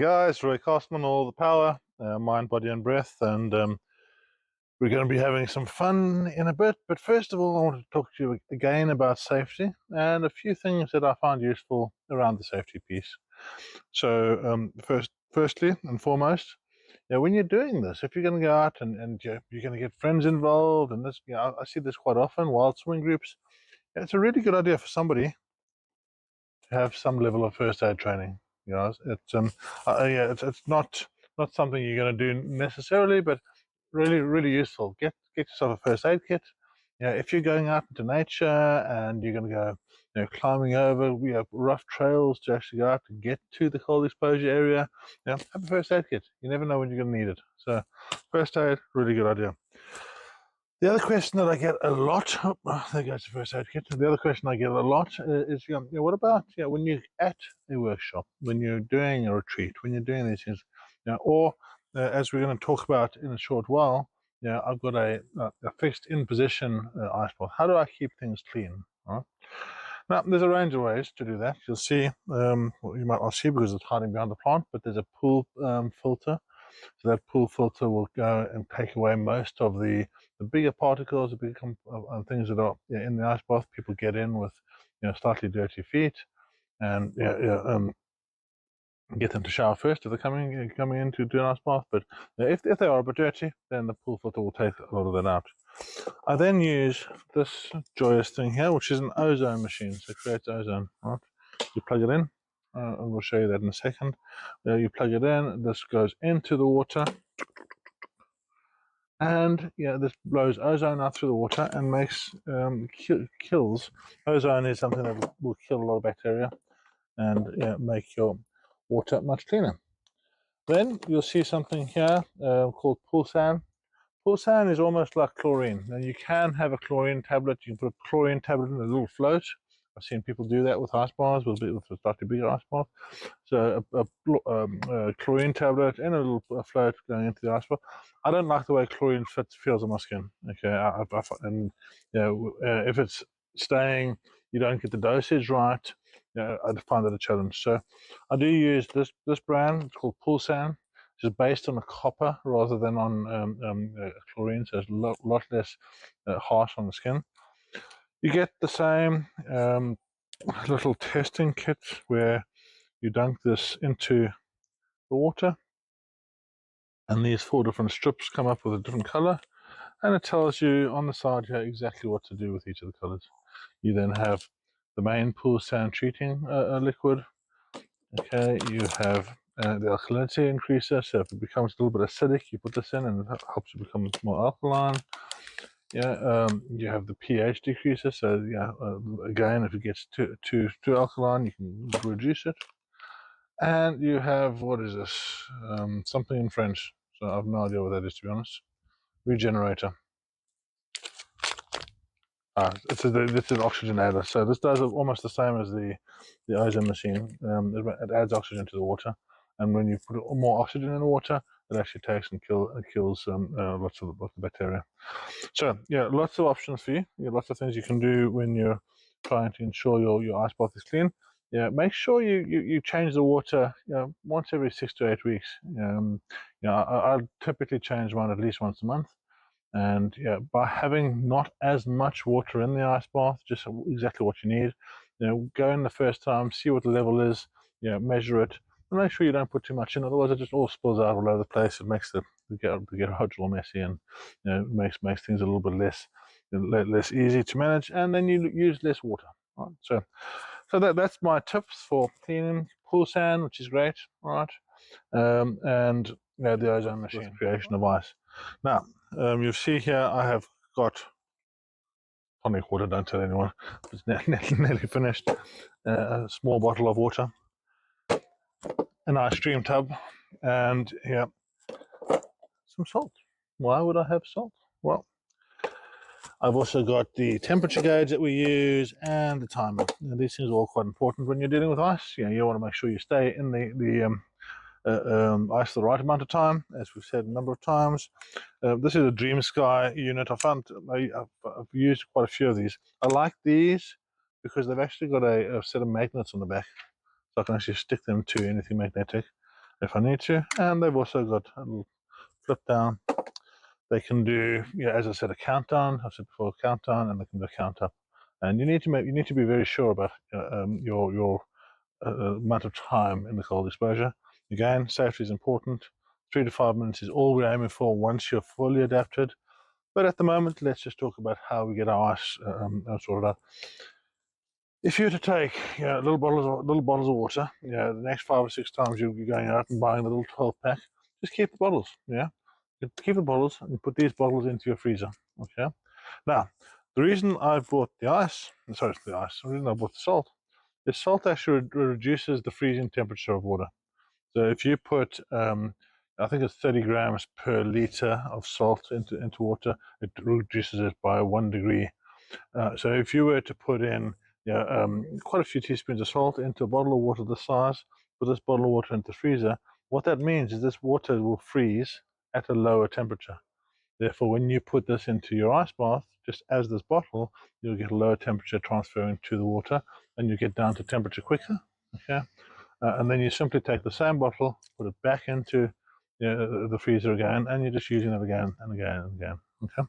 Guys, Roy Costman, all the power, mind, body, and breath, and we're going to be having some fun in a bit. But first of all, I want to talk to you again about safety and a few things that I find useful around the safety piece. So, firstly and foremost, when you're doing this, if you're going to go out and you're going to get friends involved, and this, I see this quite often, wild swimming groups. It's a really good idea for somebody to have some level of first aid training. It's not something you're going to do necessarily, but really useful. Get yourself a first aid kit. If you're going out into nature and you're going to go, climbing over rough trails to actually go out and get to the cold exposure area, have a first aid kit. You never know when you're going to need it. So, first aid, really good idea. The other question that I get a lot, there goes the first aid kit. The other question I get a lot is, what about when you're at a workshop, when you're doing a retreat, when you're doing these things, or as we're going to talk about in a short while, I've got a fixed in position ice bath. How do I keep things clean? Right? Now, there's a range of ways to do that. You'll see, you might not see because it's hiding behind the plant, but there's a pool filter. So that pool filter will go and take away most of the bigger particles, the bigger things that are in the ice bath. People get in with slightly dirty feet, and get them to shower first if they're coming in to do an ice bath. But if they are a bit dirty, then the pool filter will take a lot of that out. I then use this joyous thing here, which is an ozone machine. So it creates ozone. Right? You plug it in. And we'll show you that in a second. You plug it in, this goes into the water, and this blows ozone out through the water and makes kills. Ozone is something that will kill a lot of bacteria and make your water much cleaner. Then you'll see something here called Pulsan. Pulsan is almost like chlorine. Now you can have a chlorine tablet. You can put a chlorine tablet in a little float. I've seen people do that with ice baths, with a slightly bigger ice bath. So a chlorine tablet and a little float going into the ice bath. I don't like the way chlorine feels on my skin. Okay, if it's staying, you don't get the dosage right. I find that a challenge. So I do use this brand. It's called Pulsan. Which is based on a copper rather than on chlorine, so it's a lot less harsh on the skin. You get the same little testing kit where you dunk this into the water, and these 4 different strips come up with a different color, and it tells you on the side here exactly what to do with each of the colors. You then have the main Pulsan treating liquid. Okay, you have the alkalinity increaser, so if it becomes a little bit acidic, you put this in and it helps it become more alkaline. You have the pH decreaser, so again, if it gets too alkaline, you can reduce it. And you have, what is this? Something in French, so I have no idea what that is, to be honest. Regenerator. This is an oxygenator. So this does almost the same as the ozone machine. It adds oxygen to the water, and when you put more oxygen in the water, it actually takes and kills lots of bacteria. So lots of options for you. Lots of things you can do when you're trying to ensure your ice bath is clean. Make sure you change the water once every 6 to 8 weeks. I typically change mine at least once a month. And by having not as much water in the ice bath, just exactly what you need. Go in the first time, see what the level is, measure it, and make sure you don't put too much in. Otherwise, it just all spills out all over the place. It makes the garage all messy, and makes things a little bit less easy to manage. And then you use less water. Right? So that's my tips for cleaning Pulsan, which is great. All right, and the ozone machine, creation of ice. Now, you see here I have got tonic water, don't tell anyone, it's nearly finished, a small bottle of water, an ice stream tub, and some salt. Why would I have salt? Well, I've also got the temperature gauge that we use and the timer. These things are all quite important when you're dealing with ice. You want to make sure you stay in the ice the right amount of time, as we've said a number of times. This is a Dream Sky unit. I've used quite a few of these. I like these because they've actually got a set of magnets on the back, so I can actually stick them to anything magnetic. if I need to. And they've also got a little flip down. They can do, as I said, a countdown. I've said before, a countdown, and they can do a count up. And you need to be very sure about your amount of time in the cold exposure. Again, safety is important. 3 to 5 minutes is all we're aiming for once you're fully adapted. But at the moment, let's just talk about how we get our ice sorted out. If you were to take little bottles of water, the next 5 or 6 times you're going out and buying the little 12 pack, just keep the bottles. Keep the bottles and put these bottles into your freezer. Okay. Now, the reason I bought the reason I bought the salt is salt actually reduces the freezing temperature of water. So if you put, I think it's 30 grams per liter of salt into water, it reduces it by 1 degree. So if you were to put in quite a few teaspoons of salt into a bottle of water this size, put this bottle of water into the freezer, what that means is this water will freeze at a lower temperature. Therefore, when you put this into your ice bath, just as this bottle, you'll get a lower temperature transferring to the water, and you get down to temperature quicker. Okay, and then you simply take the same bottle, put it back into the freezer again, and you're just using it again and again and again. Okay.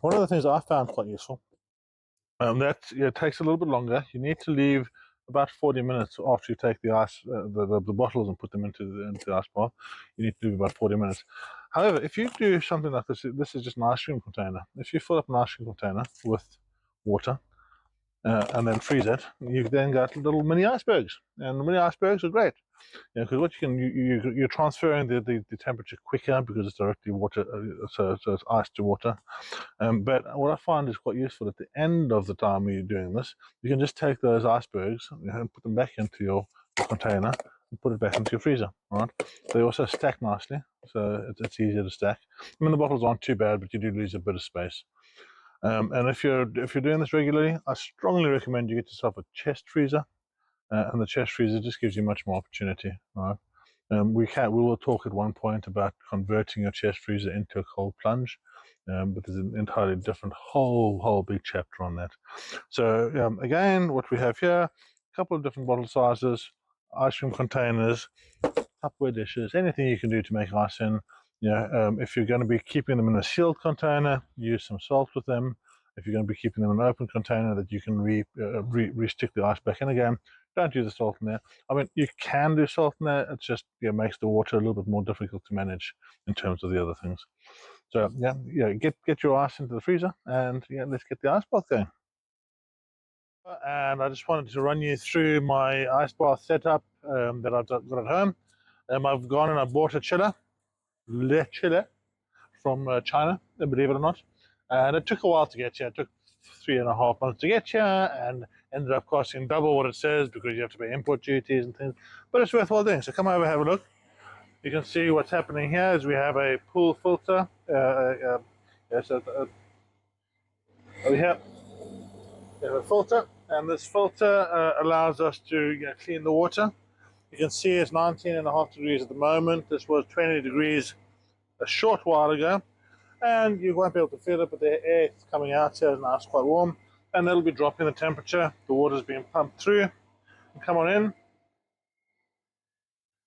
One of the things I found quite useful. That takes a little bit longer. You need to leave about 40 minutes after you take the ice, the bottles, and put them into the ice bath. You need to do about 40 minutes. However, if you do something like this is just an ice cream container. If you fill up an ice cream container with water and then freeze it, you've then got little mini icebergs, and the mini icebergs are great. Because what you're transferring the temperature quicker because it's directly water, so it's ice to water. But what I find is quite useful at the end of the time when you're doing this, you can just take those icebergs and put them back into your container and put it back into your freezer. Right? They also stack nicely, so it's easier to stack. I mean, the bottles aren't too bad, but you do lose a bit of space. And if you're doing this regularly, I strongly recommend you get yourself a chest freezer. And the chest freezer just gives you much more opportunity, right? We will talk at one point about converting your chest freezer into a cold plunge, but there's an entirely different whole big chapter on that. So again, what we have here, a couple of different bottle sizes, ice cream containers, Tupperware dishes, anything you can do to make ice in. If you're going to be keeping them in a sealed container, use some salt with them. If you're going to be keeping them in an open container that you can re-stick the ice back in again, don't use the salt in there. I mean, you can do salt in there. It just makes the water a little bit more difficult to manage in terms of the other things. So get your ice into the freezer, and let's get the ice bath going. And I just wanted to run you through my ice bath setup that I've got at home. I've gone and I bought a chiller, from China, believe it or not. And it took a while to get here. It took 3.5 months to get here and ended up costing double what it says because you have to pay import duties and things. But it's worthwhile doing. So come over, have a look. You can see what's happening here is we have a pool filter. Over here, we have a filter, and this filter allows us to clean the water. You can see it's 19.5 degrees at the moment. This was 20 degrees a short while ago, and you won't be able to feel it, but the air coming out here is now quite warm, and it'll be dropping the temperature. The water's being pumped through. And come on in,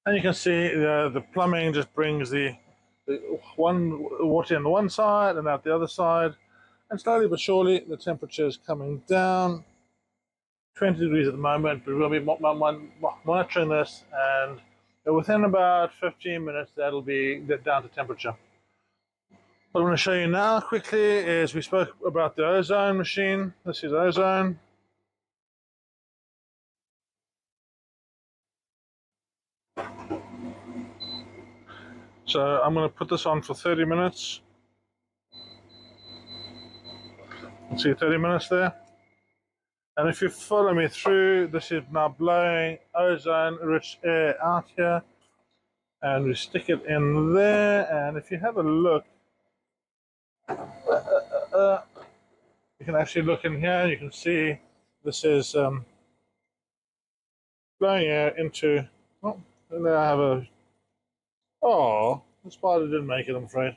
and you can see the plumbing just brings the one water in the one side and out the other side, and slowly but surely the temperature is coming down. 20 degrees at the moment, but we'll be monitoring this, and within about 15 minutes that'll be down to temperature. What I'm going to show you now quickly is we spoke about the ozone machine. This is ozone. So I'm going to put this on for 30 minutes. See 30 minutes there. And if you follow me through, this is now blowing ozone-rich air out here. And we stick it in there. And if you have a look, you can actually look in here. You can see this is blowing air into. Oh, and there I have a. Oh, the spider didn't make it, I'm afraid.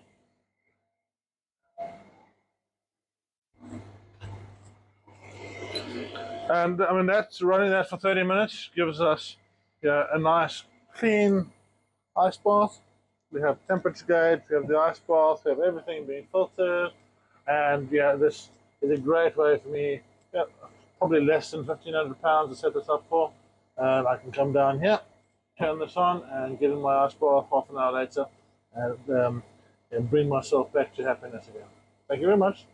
And I mean, that's running that for 30 minutes gives us a nice clean ice bath. We have temperature gauge, we have the ice bath, we have everything being filtered, and yeah, this is a great way for me. Yeah, probably less than £1,500 to set this up for. And I can come down here, turn this on, and get in my ice bath half an hour later, and bring myself back to happiness again. Thank you very much.